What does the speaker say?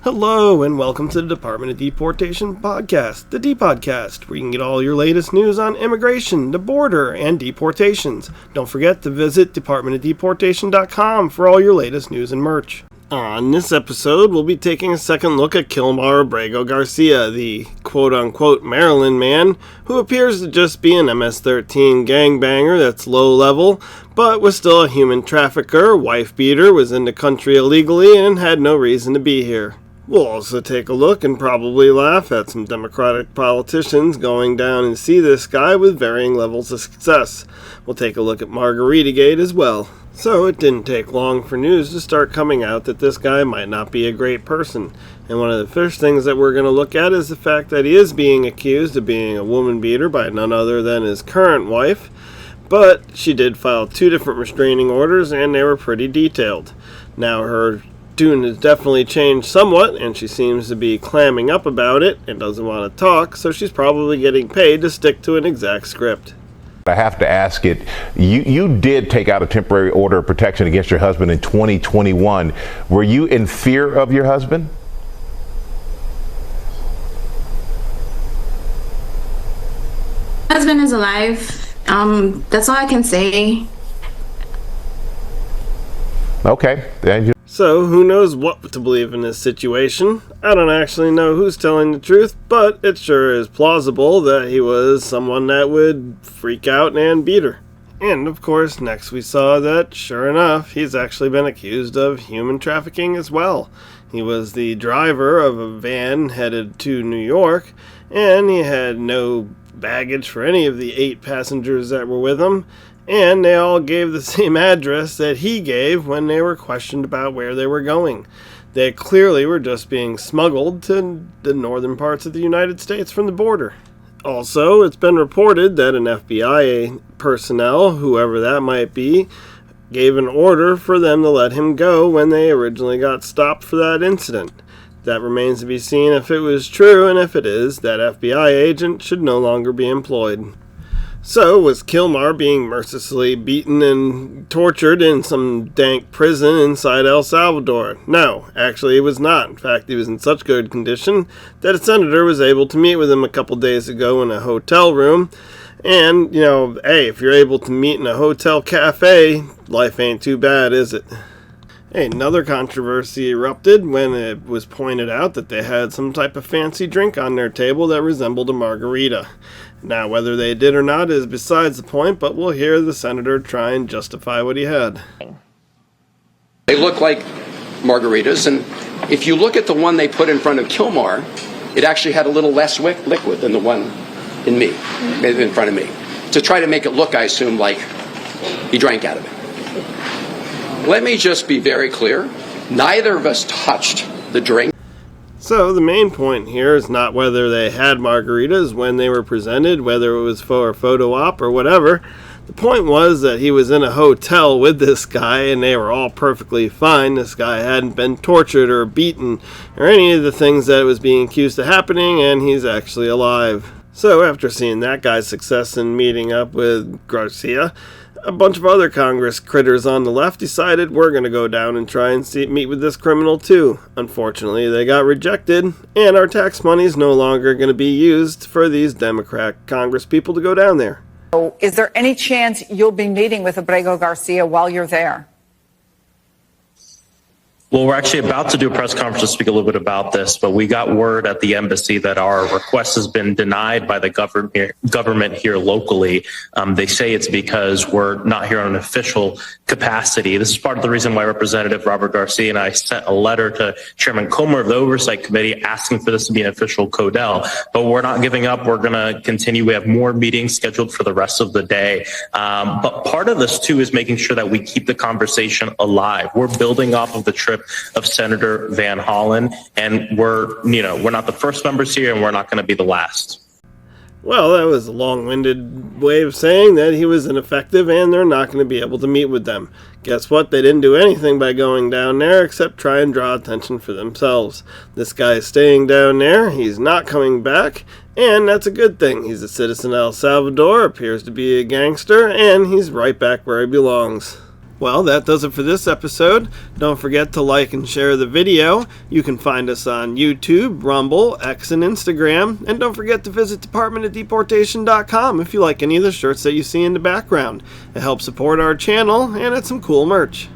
Hello and welcome to the Department of Deportation podcast, the DEPODcast, where you can get all your latest news on immigration, the border, and deportations. Don't forget to visit DepartmentOfDeportation.com for all your latest news and merch. On this episode, we'll be taking a second look at Kilmar Abrego Garcia, the quote-unquote Maryland man, who appears to just be an MS-13 gangbanger that's low-level, but was still a human trafficker, wife-beater, was in the country illegally, and had no reason to be here. We'll also take a look and probably laugh at some Democratic politicians going down and see this guy with varying levels of success. We'll take a look at Margarita as well. So it didn't take long for news to start coming out that this guy might not be a great person. And one of the first things that we're going to look at is the fact that he is being accused of being a woman beater by none other than his current wife. But she did file 2 different restraining orders and they were pretty detailed. Now her tune has definitely changed somewhat, and she seems to be clamming up about it and doesn't want to talk, so she's probably getting paid to stick to an exact script. I have to ask it, you did take out a temporary order of protection against your husband in 2021. Were you in fear of your husband? My husband is alive. That's all I can say. Okay. So, who knows what to believe in this situation? I don't actually know who's telling the truth, but it sure is plausible that he was someone that would freak out and beat her. And, of course, next we saw that, sure enough, he's actually been accused of human trafficking as well. He was the driver of a van headed to New York, and he had no baggage for any of the 8 passengers that were with him. And they all gave the same address that he gave when they were questioned about where they were going. They clearly were just being smuggled to the northern parts of the United States from the border. Also, it's been reported that an FBI personnel, whoever that might be, gave an order for them to let him go when they originally got stopped for that incident. That remains to be seen if it was true, and if it is, that FBI agent should no longer be employed. So, was Kilmar being mercilessly beaten and tortured in some dank prison inside El Salvador? No, actually it was not. In fact, he was in such good condition that a senator was able to meet with him a couple days ago in a hotel room. And, hey, if you're able to meet in a hotel cafe, life ain't too bad, is it? Hey, another controversy erupted when it was pointed out that they had some type of fancy drink on their table that resembled a margarita. Now, whether they did or not is besides the point, but we'll hear the senator try and justify what he had. They look like margaritas, and if you look at the one they put in front of Kilmar, it actually had a little less liquid than the one in front of me. To try to make it look, I assume, like he drank out of it. Let me just be very clear. Neither of us touched the drink. So the main point here is not whether they had margaritas when they were presented, whether it was for a photo op or whatever. The point was that he was in a hotel with this guy and they were all perfectly fine. This guy hadn't been tortured or beaten or any of the things that was being accused of happening, and he's actually alive. So after seeing that guy's success in meeting up with Garcia, a bunch of other Congress critters on the left decided we're going to go down and try and meet with this criminal too. Unfortunately, they got rejected, and our tax money is no longer going to be used for these Democrat Congress people to go down there. So is there any chance you'll be meeting with Abrego Garcia while you're there? Well, we're actually about to do a press conference to speak a little bit about this, but we got word at the embassy that our request has been denied by the government here locally. They say it's because we're not here on an official capacity. This is part of the reason why Representative Robert Garcia and I sent a letter to Chairman Kilmar of the Oversight Committee asking for this to be an official CODEL. But we're not giving up. We're going to continue. We have more meetings scheduled for the rest of the day. But part of this, too, is making sure that we keep the conversation alive. We're building off of the trip of Senator Van Hollen, and we're not the first members here, and we're not going to be the last. Well, that was a long-winded way of saying that he was ineffective and they're not going to be able to meet with them. Guess what? They didn't do anything by going down there except try and draw attention for themselves. This guy is staying down there, he's not coming back, and that's a good thing. He's a citizen of El Salvador, appears to be a gangster, and he's right back where he belongs. Well, that does it for this episode. Don't forget to like and share the video. You can find us on YouTube, Rumble, X, and Instagram. And don't forget to visit DepartmentOfDeportation.com if you like any of the shirts that you see in the background. It helps support our channel, and it's some cool merch.